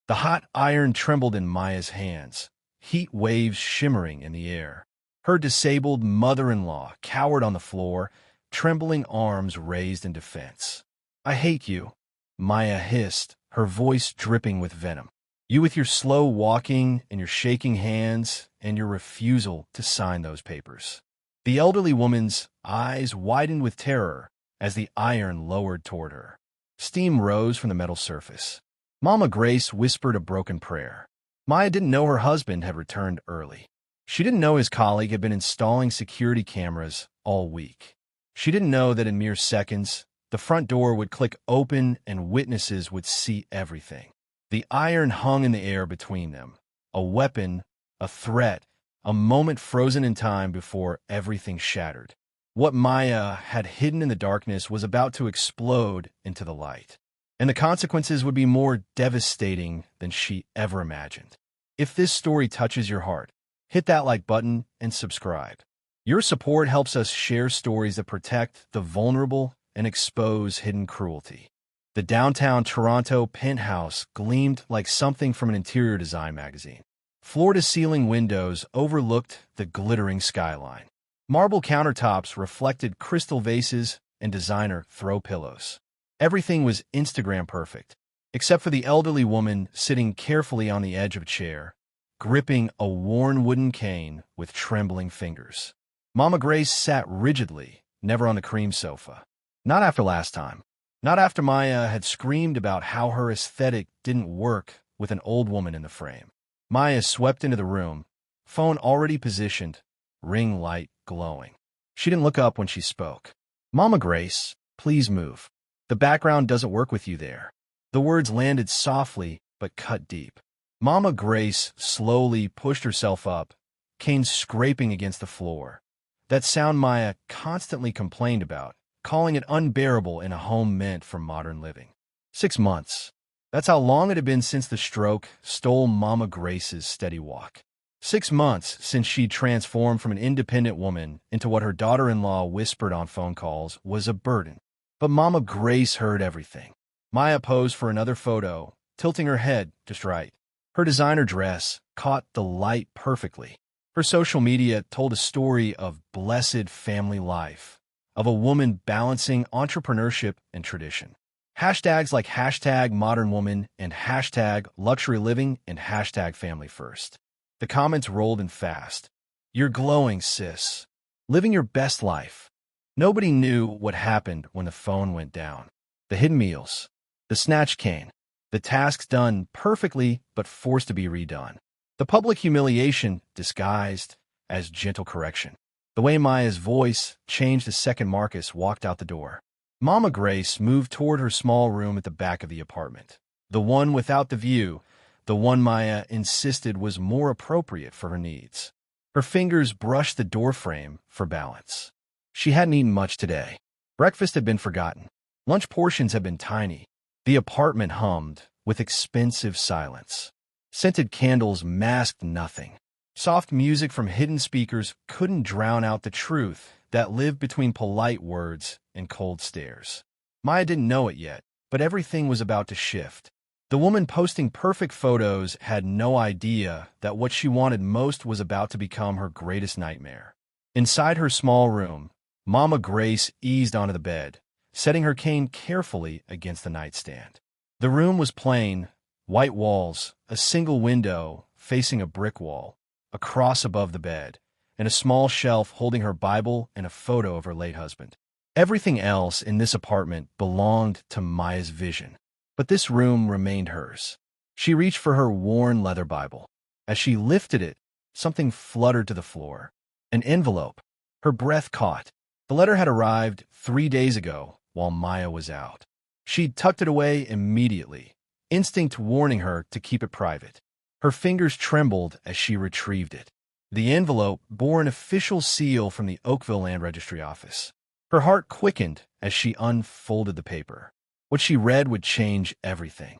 The hot iron trembled in Maya's hands, heat waves shimmering in the air. Her disabled mother-in-law cowered on the floor, trembling arms raised in defense. "I hate you," Maya hissed, her voice dripping with venom. "You with your slow walking and your shaking hands and your refusal to sign those papers." The elderly woman's eyes widened with terror as the iron lowered toward her. Steam rose from the metal surface. Mama Grace whispered a broken prayer. Maya didn't know her husband had returned early. She didn't know his colleague had been installing security cameras all week. She didn't know that in mere seconds, the front door would click open and witnesses would see everything. The iron hung in the air between them, a weapon, a threat, a moment frozen in time before everything shattered. What Maya had hidden in the darkness was about to explode into the light, and the consequences would be more devastating than she ever imagined. If this story touches your heart, hit that like button and subscribe. Your support helps us share stories that protect the vulnerable and expose hidden cruelty. The downtown Toronto penthouse gleamed like something from an interior design magazine. Floor-to-ceiling windows overlooked the glittering skyline. Marble countertops reflected crystal vases and designer throw pillows. Everything was Instagram perfect, except for the elderly woman sitting carefully on the edge of a chair, gripping a worn wooden cane with trembling fingers. Mama Grace sat rigidly, never on the cream sofa. Not after last time. Not after Maya had screamed about how her aesthetic didn't work with an old woman in the frame. Maya swept into the room, phone already positioned, ring light glowing. She didn't look up when she spoke. "Mama Grace, please move. The background doesn't work with you there." The words landed softly but cut deep. Mama Grace slowly pushed herself up, cane scraping against the floor. That sound Maya constantly complained about, calling it unbearable in a home meant for modern living. 6 months. That's how long it had been since the stroke stole Mama Grace's steady walk. 6 months since she transformed from an independent woman into what her daughter-in-law whispered on phone calls was a burden. But Mama Grace heard everything. Maya posed for another photo, tilting her head just right. Her designer dress caught the light perfectly. Her social media told a story of blessed family life, of a woman balancing entrepreneurship and tradition. Hashtags like hashtag modern woman and hashtag luxury living and hashtag family first. The comments rolled in fast. "You're glowing, sis. Living your best life." Nobody knew what happened when the phone went down. The hidden meals, the snatch cane, the tasks done perfectly but forced to be redone. The public humiliation disguised as gentle correction. The way Maya's voice changed the second Marcus walked out the door. Mama Grace moved toward her small room at the back of the apartment. The one without the view, the one Maya insisted was more appropriate for her needs. Her fingers brushed the doorframe for balance. She hadn't eaten much today. Breakfast had been forgotten. Lunch portions had been tiny. The apartment hummed with expensive silence. Scented candles masked nothing. Soft music from hidden speakers couldn't drown out the truth that lived between polite words and cold stares. Maya didn't know it yet, but everything was about to shift. The woman posting perfect photos had no idea that what she wanted most was about to become her greatest nightmare. Inside her small room, Mama Grace eased onto the bed, setting her cane carefully against the nightstand. The room was plain, white walls, a single window facing a brick wall, a cross above the bed, and a small shelf holding her Bible and a photo of her late husband. Everything else in this apartment belonged to Maya's vision, but this room remained hers. She reached for her worn leather Bible. As she lifted it, something fluttered to the floor. An envelope. Her breath caught. The letter had arrived 3 days ago while Maya was out. She'd tucked it away immediately, instinct warning her to keep it private. Her fingers trembled as she retrieved it. The envelope bore an official seal from the Oakville Land Registry office. Her heart quickened as she unfolded the paper. What she read would change everything.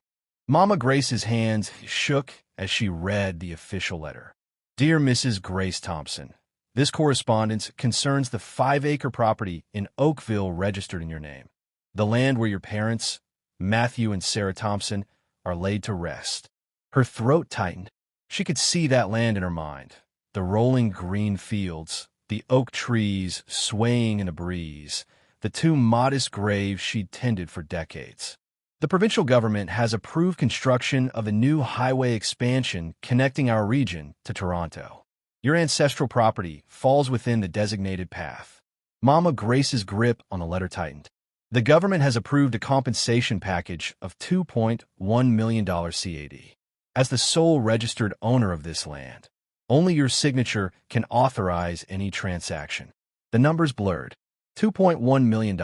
Mama Grace's hands shook as she read the official letter. "Dear Mrs. Grace Thompson, this correspondence concerns the 5-acre property in Oakville registered in your name, the land where your parents, Matthew and Sarah Thompson, are laid to rest. Her throat tightened. She could see that land in her mind. The rolling green fields, the oak trees swaying in a breeze, the two modest graves she'd tended for decades. The provincial government has approved construction of a new highway expansion connecting our region to Toronto. Your ancestral property falls within the designated path. Mama Grace's grip on the letter tightened. The government has approved a compensation package of $2.1 million CAD. As the sole registered owner of this land, only your signature can authorize any transaction. The numbers blurred. $2.1 million.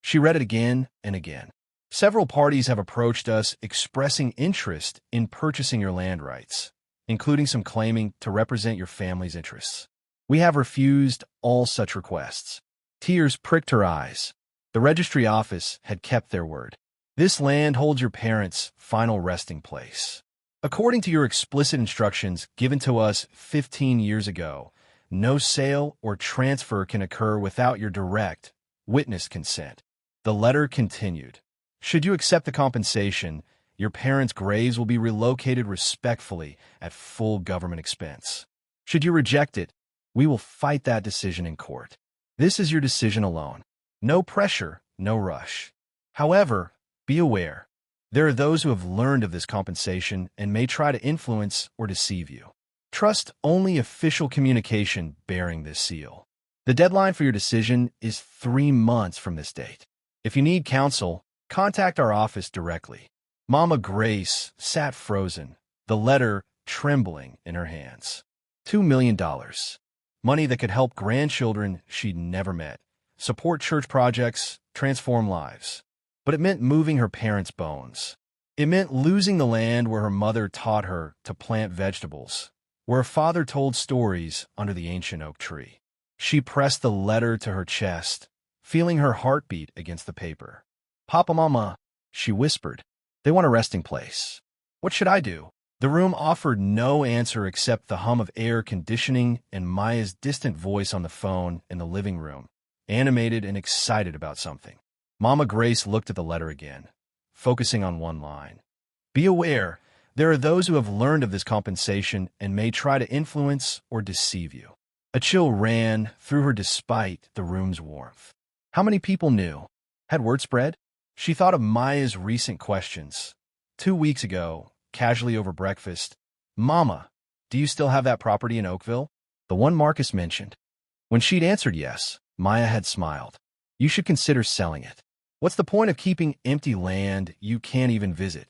She read it again and again. Several parties have approached us expressing interest in purchasing your land rights, including some claiming to represent your family's interests. We have refused all such requests. Tears pricked her eyes. The registry office had kept their word. This land holds your parents' final resting place. According to your explicit instructions given to us 15 years ago, no sale or transfer can occur without your direct, witnessed consent. The letter continued. Should you accept the compensation, your parents' graves will be relocated respectfully at full government expense. Should you reject it, we will fight that decision in court. This is your decision alone. No pressure, no rush. However, be aware, there are those who have learned of this compensation and may try to influence or deceive you. Trust only official communication bearing this seal. The deadline for your decision is 3 months from this date. If you need counsel, contact our office directly. Mama Grace sat frozen, the letter trembling in her hands. $2 million. Money that could help grandchildren she'd never met, support church projects, transform lives. But it meant moving her parents' bones. It meant losing the land where her mother taught her to plant vegetables, where her father told stories under the ancient oak tree. She pressed the letter to her chest, feeling her heartbeat against the paper. "Papa, Mama," she whispered, "they want a resting place. What should I do?" The room offered no answer except the hum of air conditioning and Maya's distant voice on the phone in the living room, animated and excited about something. Mama Grace looked at the letter again, focusing on one line. "Be aware, there are those who have learned of this compensation and may try to influence or deceive you." A chill ran through her despite the room's warmth. How many people knew? Had word spread? She thought of Maya's recent questions. 2 weeks ago, casually over breakfast, "Mama, do you still have that property in Oakville? The one Marcus mentioned?" When she'd answered yes, Maya had smiled. "You should consider selling it. What's the point of keeping empty land you can't even visit?"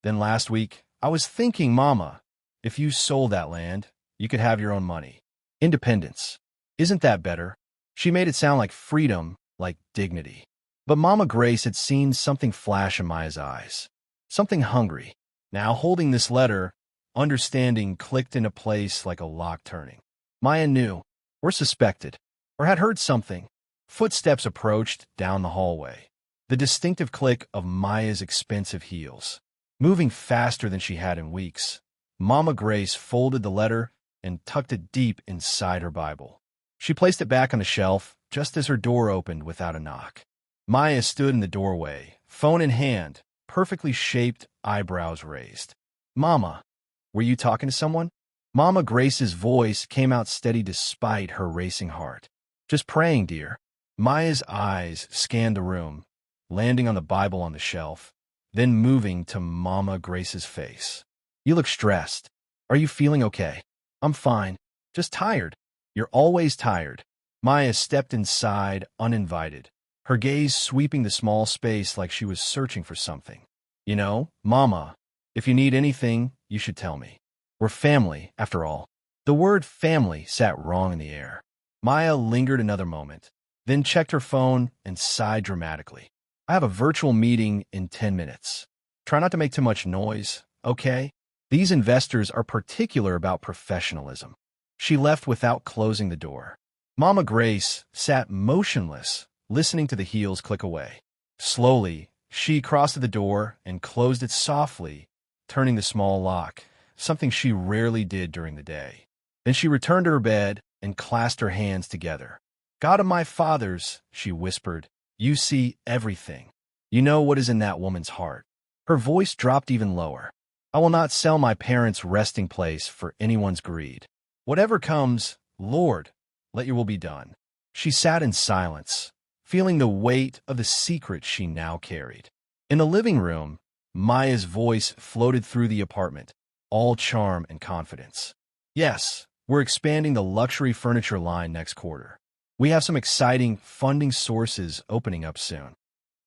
Then last week, "I was thinking, Mama, if you sold that land, you could have your own money. Independence. Isn't that better?" She made it sound like freedom, like dignity. But Mama Grace had seen something flash in Maya's eyes. Something hungry. Now, holding this letter, understanding clicked into place like a lock turning. Maya knew, or suspected, or had heard something. Footsteps approached down the hallway. The distinctive click of Maya's expensive heels. Moving faster than she had in weeks, Mama Grace folded the letter and tucked it deep inside her Bible. She placed it back on the shelf just as her door opened without a knock. Maya stood in the doorway, phone in hand, perfectly shaped eyebrows raised. "Mama, were you talking to someone?" Mama Grace's voice came out steady despite her racing heart. "Just praying, dear." Maya's eyes scanned the room, landing on the Bible on the shelf, then moving to Mama Grace's face. "You look stressed. Are you feeling okay?" "I'm fine. Just tired." "You're always tired." Maya stepped inside, uninvited, her gaze sweeping the small space like she was searching for something. "You know, Mama, if you need anything, you should tell me. We're family, after all." The word family sat wrong in the air. Maya lingered another moment, then checked her phone and sighed dramatically. "I have a virtual meeting in 10 minutes. Try not to make too much noise, okay? These investors are particular about professionalism." She left without closing the door. Mama Grace sat motionless, listening to the heels click away. Slowly, she crossed to the door and closed it softly, turning the small lock, something she rarely did during the day. Then she returned to her bed and clasped her hands together. "God of my fathers," she whispered, "you see everything. You know what is in that woman's heart." Her voice dropped even lower. I will not sell my parents' resting place for anyone's greed. Whatever comes, Lord, let your will be done. She sat in silence, feeling the weight of the secret she now carried. In the living room, Maya's voice floated through the apartment, all charm and confidence. Yes, we're expanding the luxury furniture line next quarter. We have some exciting funding sources opening up soon.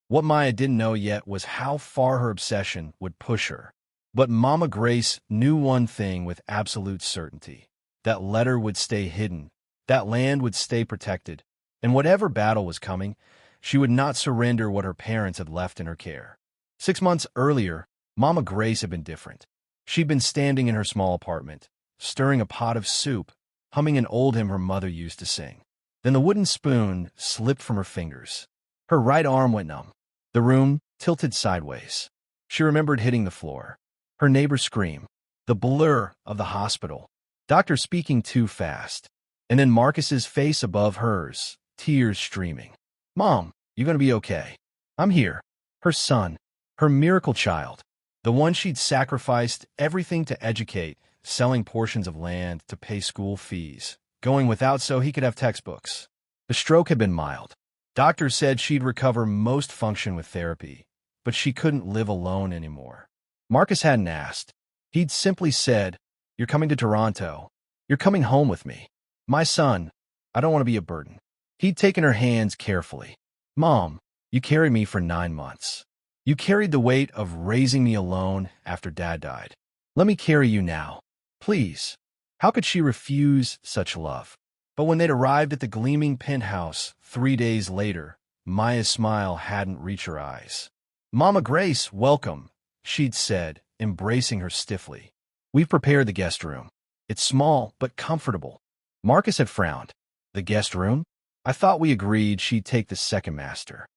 What Maya didn't know yet was how far her obsession would push her. But Mama Grace knew one thing with absolute certainty. That letter would stay hidden, that land would stay protected, and whatever battle was coming, she would not surrender what her parents had left in her care. 6 months earlier, Mama Grace had been different. She'd been standing in her small apartment, stirring a pot of soup, humming an old hymn her mother used to sing. Then the wooden spoon slipped from her fingers. Her right arm went numb. The room tilted sideways. She remembered hitting the floor. Her neighbor's scream. The blur of the hospital. Doctor speaking too fast. And then Marcus's face above hers, tears streaming. Mom, you gonna be okay? I'm here. Her son. Her miracle child. The one she'd sacrificed everything to educate, selling portions of land to pay school fees, going without so he could have textbooks. The stroke had been mild. Doctors said she'd recover most function with therapy, but she couldn't live alone anymore. Marcus hadn't asked. He'd simply said, "You're coming to Toronto. You're coming home with me. My son, I don't want to be a burden." He'd taken her hands carefully. "Mom, you carried me for 9 months. You carried the weight of raising me alone after Dad died. Let me carry you now. Please." How could she refuse such love? But when they'd arrived at the gleaming penthouse 3 days later, Maya's smile hadn't reached her eyes. "Mama Grace, welcome," she'd said, embracing her stiffly. "We've prepared the guest room. It's small but comfortable." Marcus had frowned. "The guest room? I thought we agreed she'd take the second master."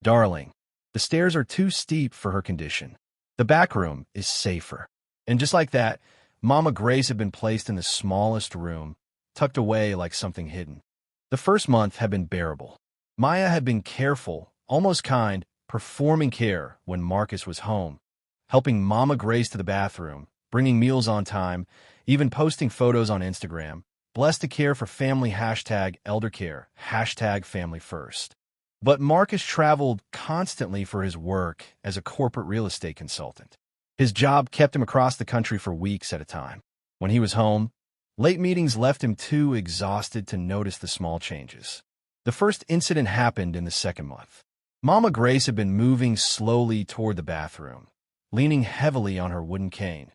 "Darling, the stairs are too steep for her condition. The back room is safer." And just like that, Mama Grace had been placed in the smallest room, tucked away like something hidden. The first month had been bearable. Maya had been careful, almost kind, performing care when Marcus was home, helping Mama Grace to the bathroom, bringing meals on time, even posting photos on Instagram, blessed to care for family #eldercare, #family first. But Marcus traveled constantly for his work as a corporate real estate consultant. His job kept him across the country for weeks at a time. When he was home, late meetings left him too exhausted to notice the small changes. The first incident happened in the second month. Mama Grace had been moving slowly toward the bathroom, leaning heavily on her wooden cane,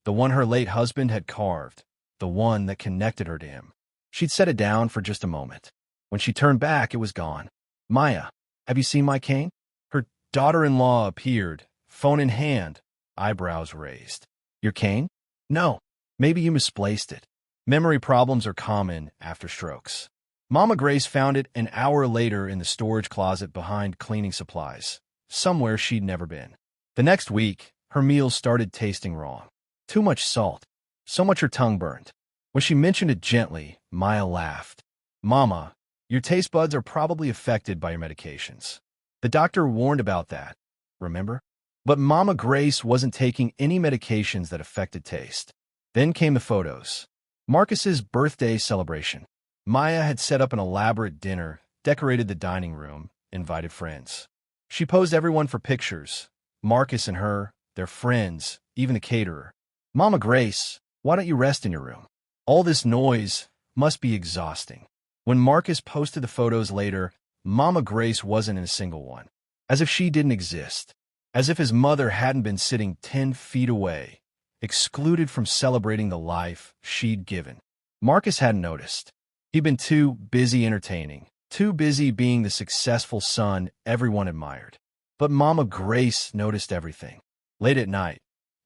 the one her late husband had carved, the one that connected her to him. She'd set it down for just a moment. When she turned back, it was gone. "Maya, have you seen my cane?" Her daughter-in-law appeared, phone in hand, eyebrows raised. "Your cane? No, maybe you misplaced it. Memory problems are common after strokes." Mama Grace found it an hour later in the storage closet behind cleaning supplies, somewhere she'd never been. The next week, her meals started tasting wrong. Too much salt, so much her tongue burned. When she mentioned it gently, Maya laughed. "Mama, your taste buds are probably affected by your medications. The doctor warned about that, remember?" But Mama Grace wasn't taking any medications that affected taste. Then came the photos. Marcus's birthday celebration. Maya had set up an elaborate dinner, decorated the dining room, invited friends. She posed everyone for pictures, Marcus and her, their friends, even the caterer. "Mama Grace, why don't you rest in your room? All this noise must be exhausting." When Marcus posted the photos later, Mama Grace wasn't in a single one. As if she didn't exist. As if his mother hadn't been sitting 10 feet away, excluded from celebrating the life she'd given. Marcus hadn't noticed. He'd been too busy entertaining, too busy being the successful son everyone admired. But Mama Grace noticed everything. Late at night,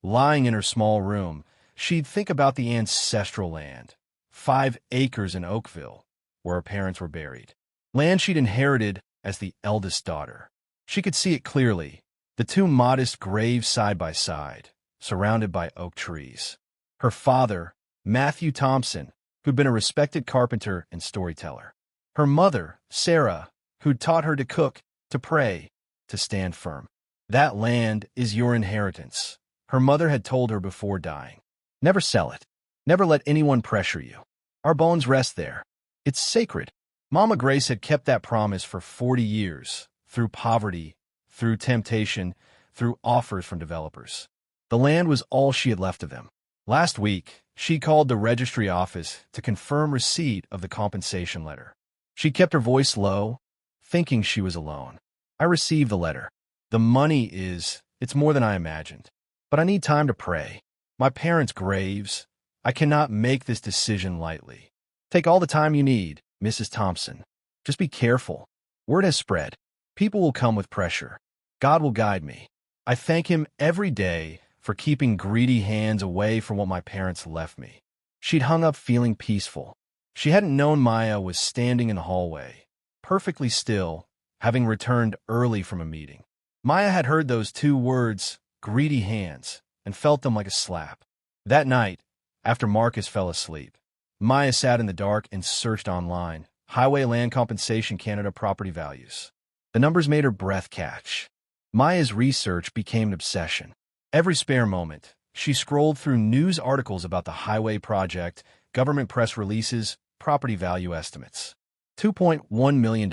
lying in her small room, she'd think about the ancestral land, 5 acres in Oakville, where her parents were buried. Land she'd inherited as the eldest daughter. She could see it clearly, the 2 modest graves side by side, surrounded by oak trees. Her father, Matthew Thompson, who'd been a respected carpenter and storyteller. Her mother, Sarah, who'd taught her to cook, to pray, to stand firm. "That land is your inheritance," Her mother had told her before dying, "Never sell it. Never let anyone pressure you. Our bones rest there. It's sacred." Mama Grace had kept that promise for 40 years, through poverty, through temptation, through offers from developers. The land was all she had left of them. Last week, she called the registry office to confirm receipt of the compensation letter. She kept her voice low, thinking she was alone. "I received the letter. The money it's more than I imagined. But I need time to pray. My parents' graves. I cannot make this decision lightly. Take all the time you need, Mrs. Thompson. Just be careful. Word has spread. People will come with pressure. God will guide me. I thank Him every day for keeping greedy hands away from what my parents left me." She'd hung up feeling peaceful. She hadn't known Maya was standing in the hallway, perfectly still, having returned early from a meeting. Maya had heard those two words, greedy hands, and felt them like a slap. That night, after Marcus fell asleep, Maya sat in the dark and searched online. Highway Land Compensation Canada property values. The numbers made her breath catch. Maya's research became an obsession. Every spare moment, she scrolled through news articles about the highway project, government press releases, property value estimates. $2.1 million.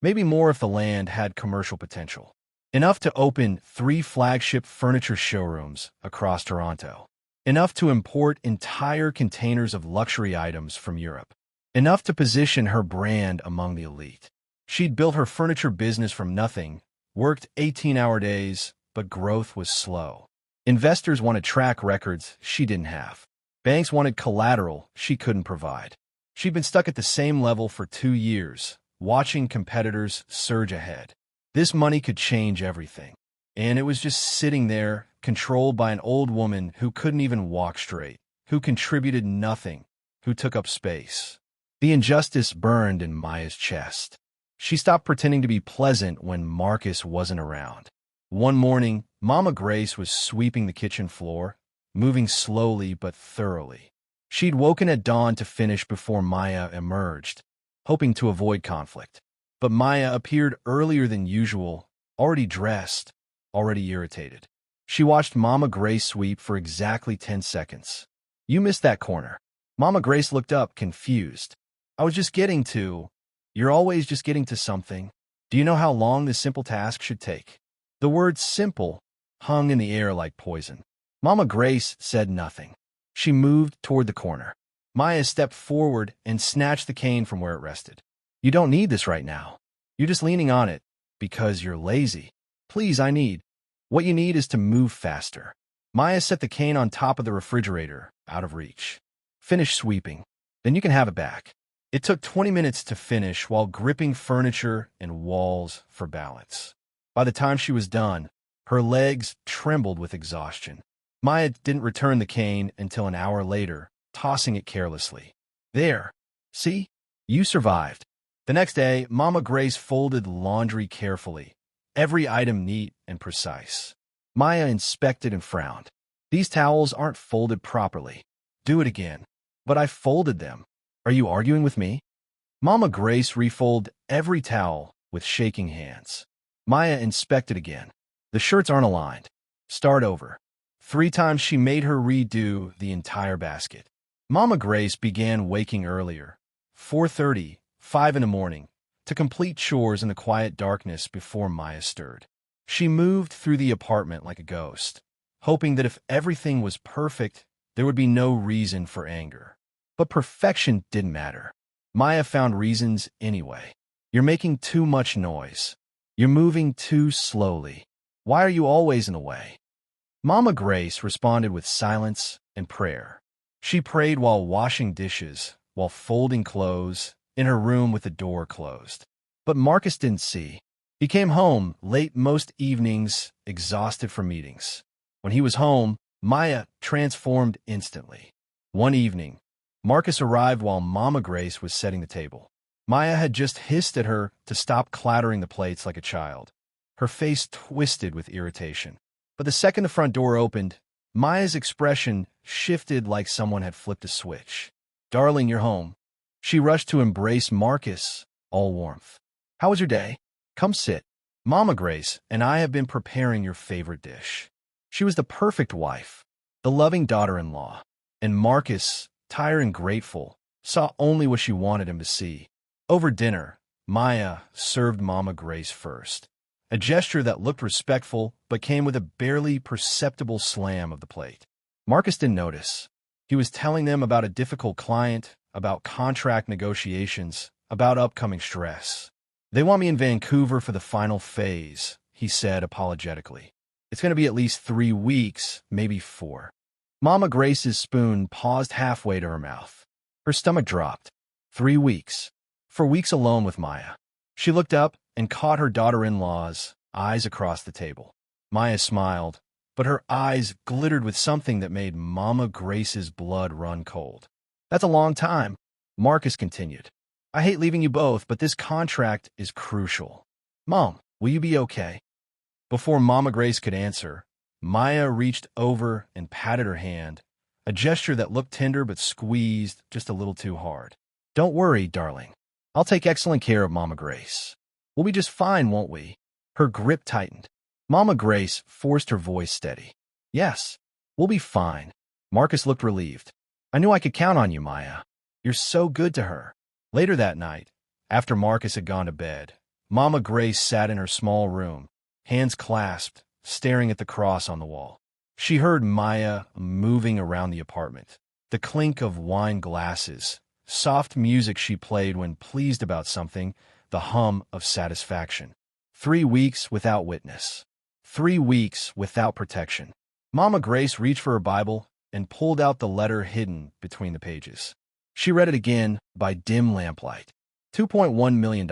Maybe more if the land had commercial potential. Enough to open 3 flagship furniture showrooms across Toronto. Enough to import entire containers of luxury items from Europe. Enough to position her brand among the elite. She'd built her furniture business from nothing, worked 18-hour days, but growth was slow. Investors wanted track records she didn't have. Banks wanted collateral she couldn't provide. She'd been stuck at the same level for 2 years, watching competitors surge ahead. This money could change everything. And it was just sitting there, controlled by an old woman who couldn't even walk straight, who contributed nothing, who took up space. The injustice burned in Maya's chest. She stopped pretending to be pleasant when Marcus wasn't around. One morning, Mama Grace was sweeping the kitchen floor, moving slowly but thoroughly. She'd woken at dawn to finish before Maya emerged, hoping to avoid conflict. But Maya appeared earlier than usual, already dressed, already irritated. She watched Mama Grace sweep for exactly 10 seconds. "You missed that corner." Mama Grace looked up, confused. "I was just getting to..." "You're always just getting to something. Do you know how long this simple task should take?" The word simple hung in the air like poison. Mama Grace said nothing. She moved toward the corner. Maya stepped forward and snatched the cane from where it rested. "You don't need this right now. You're just leaning on it because you're lazy. Please, What you need is to move faster." Maya set the cane on top of the refrigerator, out of reach. "Finish sweeping. Then you can have it back." It took 20 minutes to finish while gripping furniture and walls for balance. By the time she was done, her legs trembled with exhaustion. Maya didn't return the cane until an hour later, tossing it carelessly. "There. See? You survived." The next day, Mama Grace folded laundry carefully, every item neat and precise. Maya inspected and frowned. "These towels aren't folded properly." "Do it again." "But I folded them." "Are you arguing with me?" Mama Grace refolded every towel with shaking hands. Maya inspected again. "The shirts aren't aligned. Start over." 3 times she made her redo the entire basket. Mama Grace began waking earlier, 4:30, 5 in the morning, to complete chores in the quiet darkness before Maya stirred. She moved through the apartment like a ghost, hoping that if everything was perfect, there would be no reason for anger. But perfection didn't matter. Maya found reasons anyway. "You're making too much noise. You're moving too slowly. Why are you always in the way?" Mama Grace responded with silence and prayer. She prayed while washing dishes, while folding clothes, in her room with the door closed. But Marcus didn't see. He came home late most evenings, exhausted from meetings. When he was home, Maya transformed instantly. One evening, Marcus arrived while Mama Grace was setting the table. Maya had just hissed at her to stop clattering the plates like a child. Her face twisted with irritation. But the second the front door opened, Maya's expression shifted like someone had flipped a switch. "Darling, you're home." She rushed to embrace Marcus, all warmth. "How was your day? Come sit. Mama Grace and I have been preparing your favorite dish." She was the perfect wife, the loving daughter-in-law. And Marcus, tired and grateful, saw only what she wanted him to see. Over dinner, Maya served Mama Grace first, a gesture that looked respectful but came with a barely perceptible slam of the plate. Marcus didn't notice. He was telling them about a difficult client, about contract negotiations, about upcoming stress. "They want me in Vancouver for the final phase," he said apologetically. "It's going to be at least 3 weeks, maybe 4. Mama Grace's spoon paused halfway to her mouth. Her stomach dropped. 3 weeks. 4 weeks alone with Maya. She looked up and caught her daughter-in-law's eyes across the table. Maya smiled, but her eyes glittered with something that made Mama Grace's blood run cold. "That's a long time," Marcus continued. "I hate leaving you both, but this contract is crucial. Mom, will you be okay?" Before Mama Grace could answer, Maya reached over and patted her hand, a gesture that looked tender but squeezed just a little too hard. "Don't worry, darling. I'll take excellent care of Mama Grace. We'll be just fine, won't we?" Her grip tightened. Mama Grace forced her voice steady. "Yes, we'll be fine." Marcus looked relieved. "I knew I could count on you, Maya. You're so good to her." Later that night, after Marcus had gone to bed, Mama Grace sat in her small room, hands clasped, staring at the cross on the wall. She heard Maya moving around the apartment, the clink of wine glasses, soft music she played when pleased about something, the hum of satisfaction. 3 weeks without witness. 3 weeks without protection. Mama Grace reached for her Bible and pulled out the letter hidden between the pages. She read it again by dim lamplight. $2.1 million.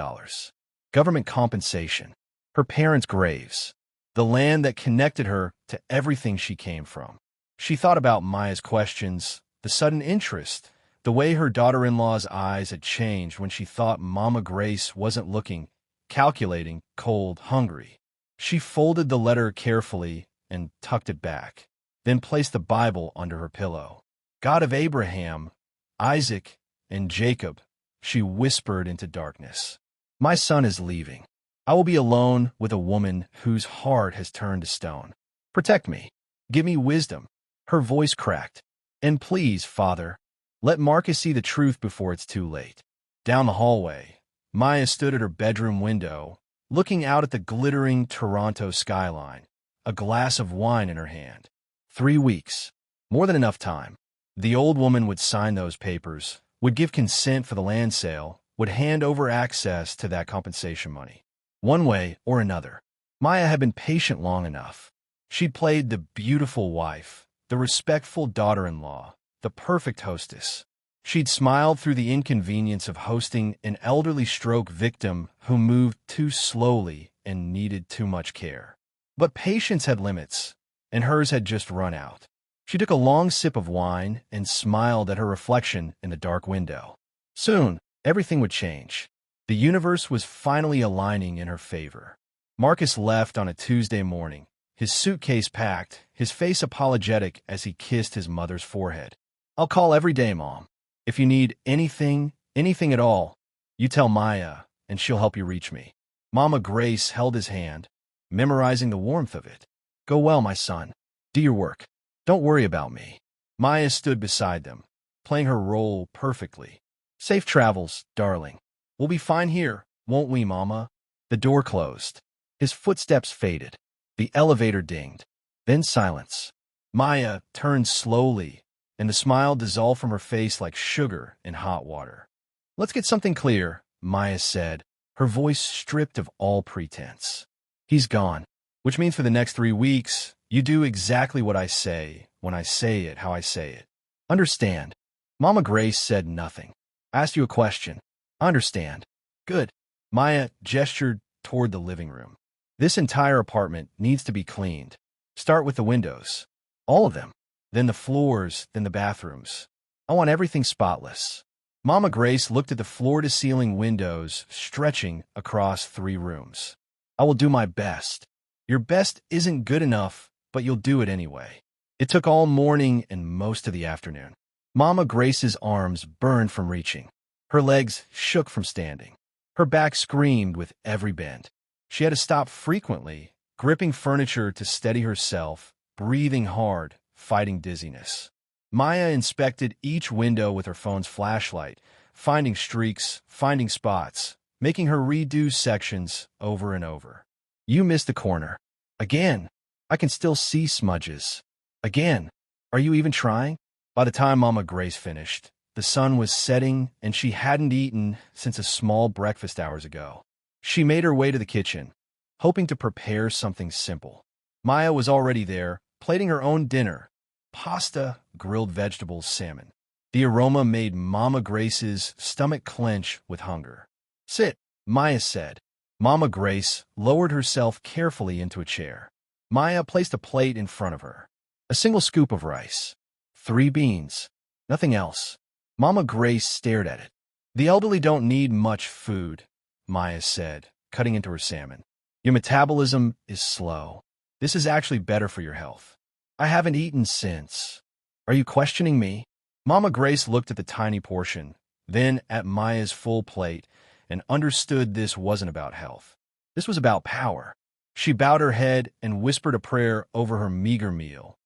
Government compensation. Her parents' graves. The land that connected her to everything she came from. She thought about Maya's questions, the sudden interest, the way her daughter-in-law's eyes had changed when she thought Mama Grace wasn't looking, calculating, cold, hungry. She folded the letter carefully and tucked it back, then placed the Bible under her pillow. "God of Abraham, Isaac, and Jacob," she whispered into darkness. "My son is leaving. I will be alone with a woman whose heart has turned to stone. Protect me. Give me wisdom." Her voice cracked. "And please, Father, let Marcus see the truth before it's too late." Down the hallway, Maya stood at her bedroom window, looking out at the glittering Toronto skyline, a glass of wine in her hand. 3 weeks. More than enough time. The old woman would sign those papers, would give consent for the land sale, would hand over access to that compensation money. One way or another. Maya had been patient long enough. She'd played the beautiful wife, the respectful daughter-in-law, the perfect hostess. She'd smiled through the inconvenience of hosting an elderly stroke victim who moved too slowly and needed too much care. But patience had limits, and hers had just run out. She took a long sip of wine and smiled at her reflection in the dark window. Soon, everything would change. The universe was finally aligning in her favor. Marcus left on a Tuesday morning, his suitcase packed, his face apologetic as he kissed his mother's forehead. "I'll call every day, Mom. If you need anything at all, you tell Maya, and she'll help you reach me." Mama Grace held his hand, memorizing the warmth of it. "Go well, my son. Do your work. Don't worry about me." Maya stood beside them, playing her role perfectly. "Safe travels, darling. We'll be fine here, won't we, Mama?" The door closed. His footsteps faded. The elevator dinged. Then silence. Maya turned slowly, and the smile dissolved from her face like sugar in hot water. "Let's get something clear," Maya said, her voice stripped of all pretense. "He's gone, which means for the next 3 weeks, you do exactly what I say, when I say it, how I say it. Understand?" Mama Grace said nothing. "I asked you a question. I understand." "Good." Maya gestured toward the living room. "This entire apartment needs to be cleaned. Start with the windows. All of them. Then the floors, then the bathrooms. I want everything spotless." Mama Grace looked at the floor-to-ceiling windows stretching across 3 rooms. "I will do my best." "Your best isn't good enough, but you'll do it anyway." It took all morning and most of the afternoon. Mama Grace's arms burned from reaching. Her legs shook from standing. Her back screamed with every bend. She had to stop frequently, gripping furniture to steady herself, breathing hard, fighting dizziness. Maya inspected each window with her phone's flashlight, finding streaks, finding spots, making her redo sections over and over. You missed the corner. Again. I can still see smudges. Again. Are you even trying? By the time Mama Grace finished, the sun was setting and she hadn't eaten since a small breakfast hours ago. She made her way to the kitchen, hoping to prepare something simple. Maya was already there, plating her own dinner: pasta, grilled vegetables, salmon. The aroma made Mama Grace's stomach clench with hunger. Sit, Maya said. Mama Grace lowered herself carefully into a chair. Maya placed a plate in front of her. A single scoop of rice. 3 beans. Nothing else. Mama Grace stared at it. The elderly don't need much food, Maya said, cutting into her salmon. Your metabolism is slow. This is actually better for your health. I haven't eaten since. Are you questioning me? Mama Grace looked at the tiny portion, then at Maya's full plate, and understood this wasn't about health. This was about power. She bowed her head and whispered a prayer over her meager meal,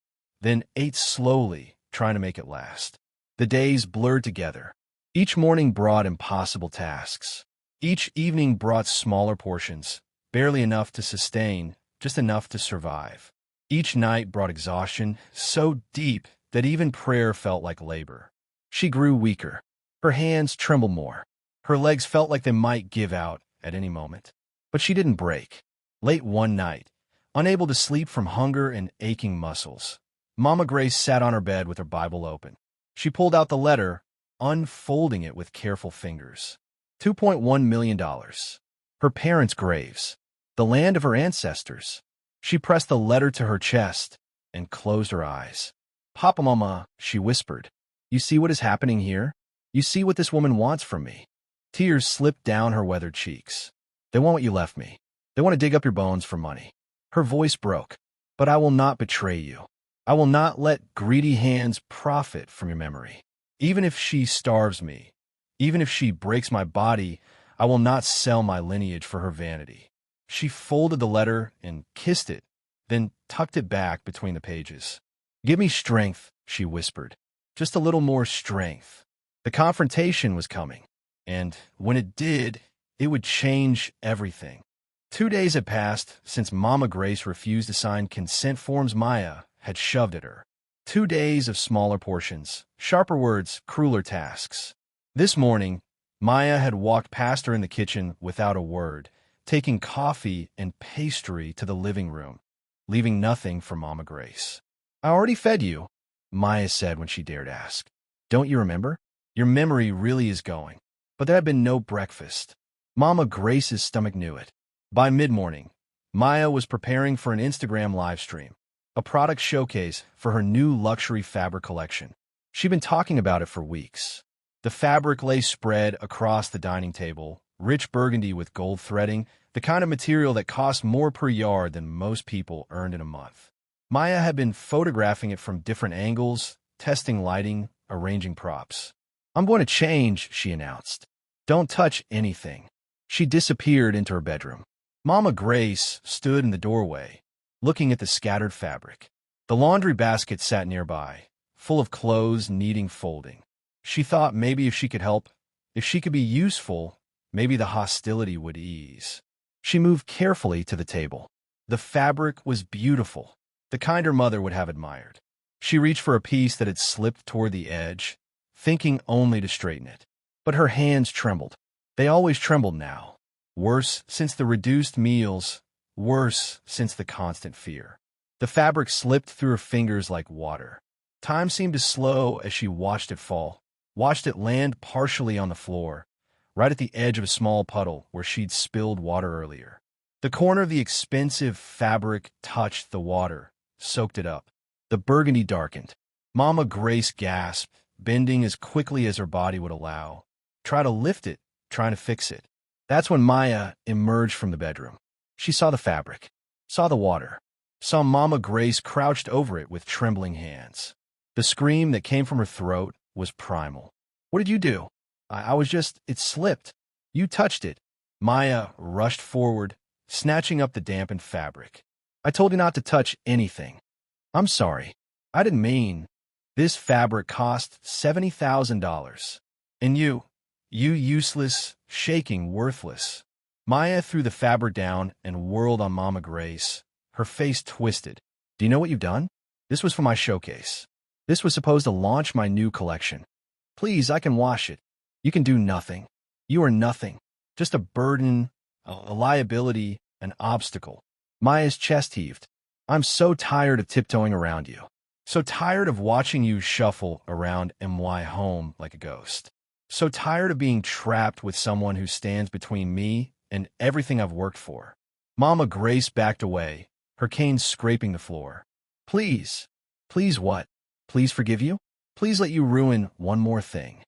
then ate slowly, trying to make it last. The days blurred together. Each morning brought impossible tasks. Each evening brought smaller portions, barely enough to sustain, just enough to survive. Each night brought exhaustion, so deep that even prayer felt like labor. She grew weaker. Her hands trembled more. Her legs felt like they might give out at any moment. But she didn't break. Late one night, unable to sleep from hunger and aching muscles, Mama Grace sat on her bed with her Bible open. She pulled out the letter, unfolding it with careful fingers. $2.1 million. Her parents' graves. The land of her ancestors. She pressed the letter to her chest and closed her eyes. Papa, Mama, she whispered. You see what is happening here? You see what this woman wants from me? Tears slipped down her weathered cheeks. They want what you left me. They want to dig up your bones for money. Her voice broke. But I will not betray you. I will not let greedy hands profit from your memory. Even if she starves me, even if she breaks my body, I will not sell my lineage for her vanity. She folded the letter and kissed it, then tucked it back between the pages. Give me strength, she whispered. Just a little more strength. The confrontation was coming, and when it did, it would change everything. 2 days had passed since Mama Grace refused to sign consent forms Maya had shoved at her. 2 days of smaller portions, sharper words, crueler tasks. This morning, Maya had walked past her in the kitchen without a word, taking coffee and pastry to the living room, leaving nothing for Mama Grace. I already fed you, Maya said when she dared ask. Don't you remember? Your memory really is going. But there had been no breakfast. Mama Grace's stomach knew it. By mid-morning, Maya was preparing for an Instagram live stream, a product showcase for her new luxury fabric collection. She'd been talking about it for weeks. The fabric lay spread across the dining table, rich burgundy with gold threading, the kind of material that cost more per yard than most people earned in a month. Maya had been photographing it from different angles, testing lighting, arranging props. I'm going to change, she announced. Don't touch anything. She disappeared into her bedroom. Mama Grace stood in the doorway, looking at the scattered fabric. The laundry basket sat nearby, full of clothes needing folding. She thought maybe if she could help, if she could be useful, maybe the hostility would ease. She moved carefully to the table. The fabric was beautiful, the kind her mother would have admired. She reached for a piece that had slipped toward the edge, thinking only to straighten it. But her hands trembled. They always trembled now. Worse since the reduced meals, worse since the constant fear. The fabric slipped through her fingers like water. Time seemed to slow as she watched it fall, watched it land partially on the floor, right at the edge of a small puddle where she'd spilled water earlier. The corner of the expensive fabric touched the water, soaked it up. The burgundy darkened. Mama Grace gasped, bending as quickly as her body would allow. Try to lift it, trying to fix it. That's when Maya emerged from the bedroom. She saw the fabric, saw the water, saw Mama Grace crouched over it with trembling hands. The scream that came from her throat was primal. What did you do? I was just, it slipped. You touched it. Maya rushed forward, snatching up the dampened fabric. I told you not to touch anything. I'm sorry. I didn't mean. This fabric cost $70,000. And you useless, shaking, worthless. Maya threw the fabric down and whirled on Mama Grace, her face twisted. Do you know what you've done? This was for my showcase. This was supposed to launch my new collection. Please, I can wash it. You can do nothing. You are nothing. Just a burden, a liability, an obstacle. Maya's chest heaved. I'm so tired of tiptoeing around you. So tired of watching you shuffle around MY home like a ghost. So tired of being trapped with someone who stands between me and everything I've worked for. Mama Grace backed away, her cane scraping the floor. Please. Please what? Please forgive you? Please let you ruin one more thing.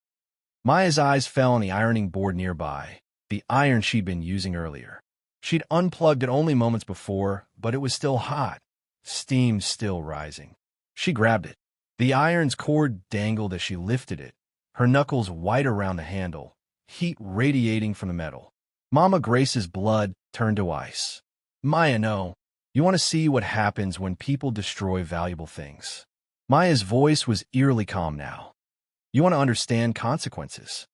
Maya's eyes fell on the ironing board nearby, the iron she'd been using earlier. She'd unplugged it only moments before, but it was still hot, steam still rising. She grabbed it. The iron's cord dangled as she lifted it, her knuckles white around the handle, heat radiating from the metal. Mama Grace's blood turned to ice. Maya, no. You want to see what happens when people destroy valuable things. Maya's voice was eerily calm now. You want to understand consequences.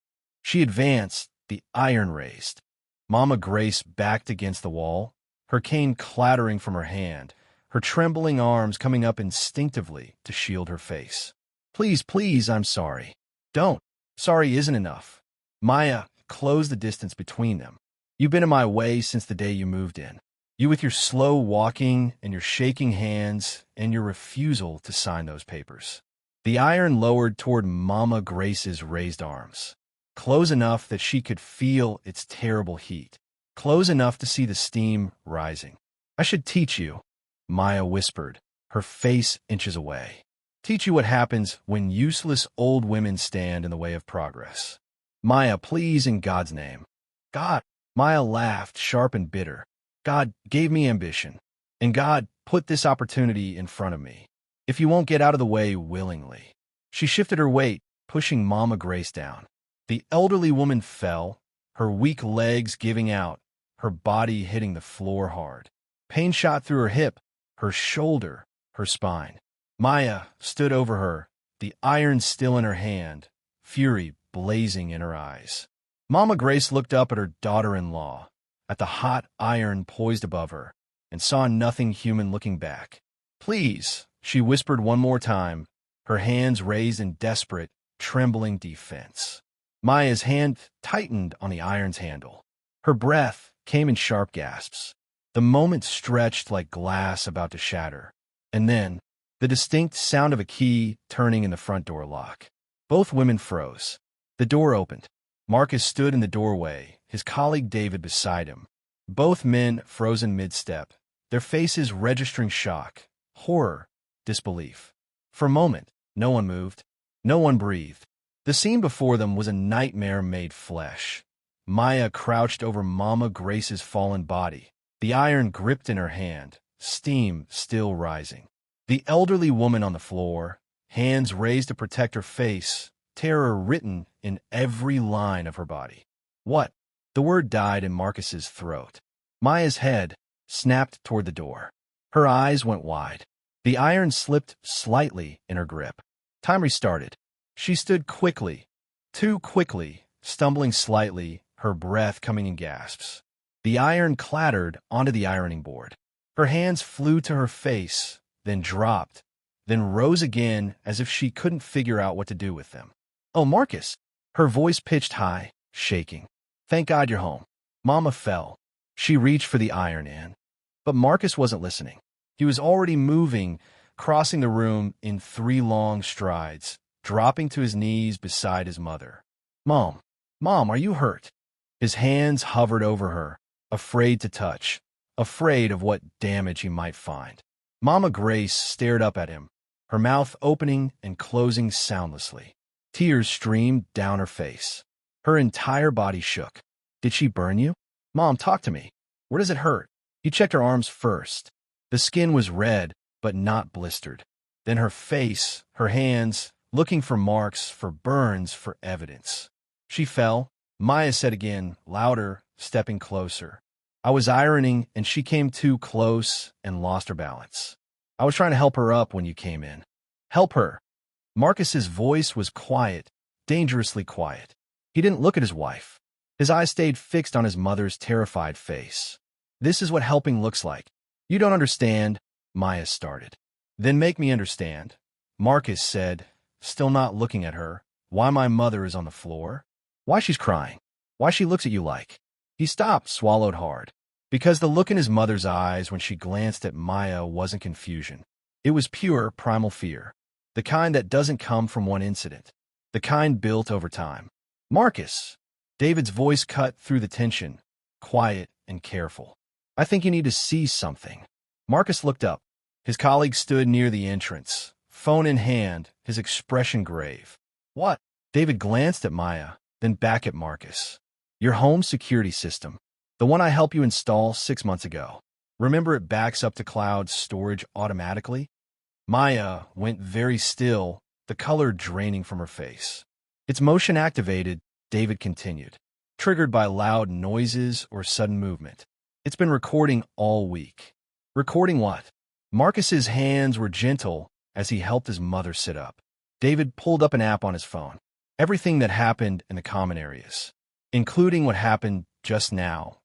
She advanced, the iron raised. Mama Grace backed against the wall, her cane clattering from her hand, her trembling arms coming up instinctively to shield her face. Please, please, I'm sorry. Don't. Sorry isn't enough. Maya closed the distance between them. You've been in my way since the day you moved in. You with your slow walking and your shaking hands and your refusal to sign those papers. The iron lowered toward Mama Grace's raised arms, close enough that she could feel its terrible heat, close enough to see the steam rising. I should teach you, Maya whispered, her face inches away. Teach you what happens when useless old women stand in the way of progress. Maya, please, in God's name. God, Maya laughed, sharp and bitter. God gave me ambition, and God put this opportunity in front of me. If you won't get out of the way willingly. She shifted her weight, pushing Mama Grace down. The elderly woman fell, her weak legs giving out, her body hitting the floor hard. Pain shot through her hip, her shoulder, her spine. Maya stood over her, the iron still in her hand, fury blazing in her eyes. Mama Grace looked up at her daughter-in-law, at the hot iron poised above her, and saw nothing human looking back. Please, she whispered one more time, her hands raised in desperate, trembling defense. Maya's hand tightened on the iron's handle. Her breath came in sharp gasps. The moment stretched like glass about to shatter. And then, the distinct sound of a key turning in the front door lock. Both women froze. The door opened. Marcus stood in the doorway, his colleague David beside him. Both men frozen mid-step, their faces registering shock, horror, disbelief. For a moment, no one moved. No one breathed. The scene before them was a nightmare made flesh. Maya crouched over Mama Grace's fallen body, the iron gripped in her hand, steam still rising. The elderly woman on the floor, hands raised to protect her face, terror written in every line of her body. What? The word died in Marcus's throat. Maya's head snapped toward the door. Her eyes went wide. The iron slipped slightly in her grip. Time restarted. She stood quickly, too quickly, stumbling slightly, her breath coming in gasps. The iron clattered onto the ironing board. Her hands flew to her face, then dropped, then rose again as if she couldn't figure out what to do with them. Oh, Marcus! Her voice pitched high, shaking. Thank God you're home. Mama fell. She reached for the iron in. But Marcus wasn't listening. He was already moving, crossing the room in 3 long strides, dropping to his knees beside his mother. Mom, are you hurt? His hands hovered over her, afraid to touch, afraid of what damage he might find. Mama Grace stared up at him, her mouth opening and closing soundlessly. Tears streamed down her face. Her entire body shook. Did she burn you? Mom, talk to me. Where does it hurt? He checked her arms first. The skin was red, but not blistered. Then her face, her hands, looking for marks, for burns, for evidence. She fell. Maya said again, louder, stepping closer. I was ironing, and she came too close and lost her balance. I was trying to help her up when you came in. Help her. Marcus's voice was quiet, dangerously quiet. He didn't look at his wife. His eyes stayed fixed on his mother's terrified face. This is what helping looks like. You don't understand, Maya started. Then make me understand, Marcus said, still not looking at her. Why my mother is on the floor? Why she's crying? Why she looks at you like? He stopped, swallowed hard. Because the look in his mother's eyes when she glanced at Maya wasn't confusion. It was pure, primal fear. The kind that doesn't come from one incident. The kind built over time. Marcus! David's voice cut through the tension, quiet and careful. I think you need to see something. Marcus looked up. His colleague stood near the entrance, phone in hand, his expression grave. What? David glanced at Maya, then back at Marcus. Your home security system. The one I helped you install 6 months ago. Remember it backs up to cloud storage automatically? Maya went very still, the color draining from her face. It's motion activated, David continued. Triggered by loud noises or sudden movement. It's been recording all week. Recording what? Marcus's hands were gentle as he helped his mother sit up. David pulled up an app on his phone. Everything that happened in the common areas, including what happened just now,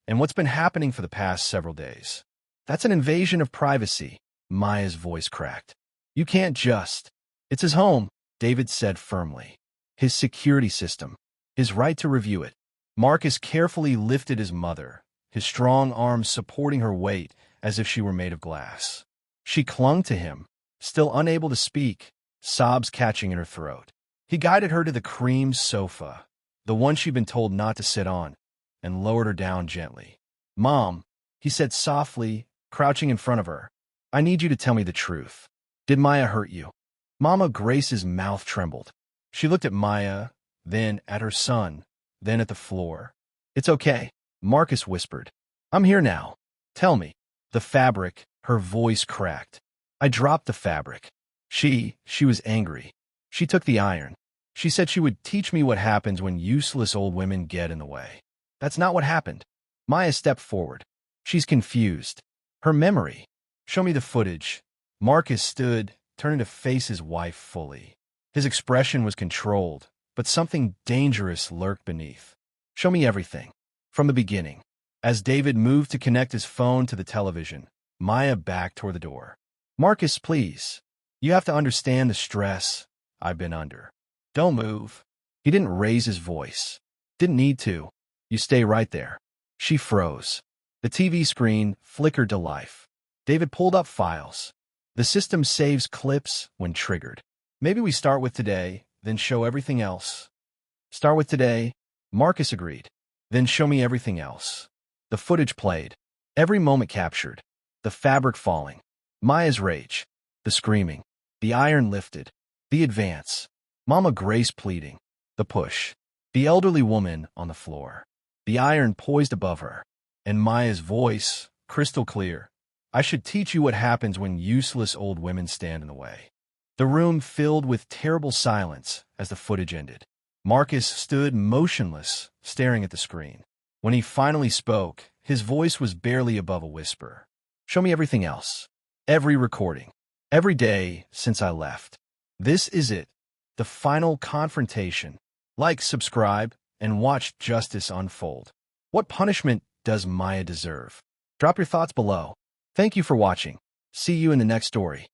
and what's been happening for the past several days. That's an invasion of privacy, Maya's voice cracked. You can't just. It's his home, David said firmly. His security system. His right to review it. Marcus carefully lifted his mother, his strong arms supporting her weight as if she were made of glass. She clung to him, still unable to speak, sobs catching in her throat. He guided her to the cream sofa, the one she'd been told not to sit on, and lowered her down gently. Mom, he said softly, crouching in front of her, I need you to tell me the truth. Did Maya hurt you? Mama Grace's mouth trembled. She looked at Maya, then at her son, then at the floor. It's okay, Marcus whispered. I'm here now. Tell me. The fabric, her voice cracked. I dropped the fabric. She was angry. She took the iron. She said she would teach me what happens when useless old women get in the way. That's not what happened. Maya stepped forward. She's confused. Her memory. Show me the footage. Marcus stood, turning to face his wife fully. His expression was controlled, but something dangerous lurked beneath. Show me everything. From the beginning. As David moved to connect his phone to the television, Maya backed toward the door. Marcus, please. You have to understand the stress I've been under. Don't move. He didn't raise his voice. Didn't need to. You stay right there. She froze. The TV screen flickered to life. David pulled up files. The system saves clips when triggered. Maybe we start with today, then show everything else. Start with today, Marcus agreed. Then show me everything else. The footage played. Every moment captured. The fabric falling. Maya's rage. The screaming. The iron lifted. The advance. Mama Grace pleading. The push. The elderly woman on the floor. The iron poised above her. And Maya's voice, crystal clear. I should teach you what happens when useless old women stand in the way. The room filled with terrible silence as the footage ended. Marcus stood motionless, staring at the screen. When he finally spoke, his voice was barely above a whisper. Show me everything else. Every recording. Every day since I left. This is it. The final confrontation. Like, subscribe, and watch justice unfold. What punishment does Maya deserve? Drop your thoughts below. Thank you for watching. See you in the next story.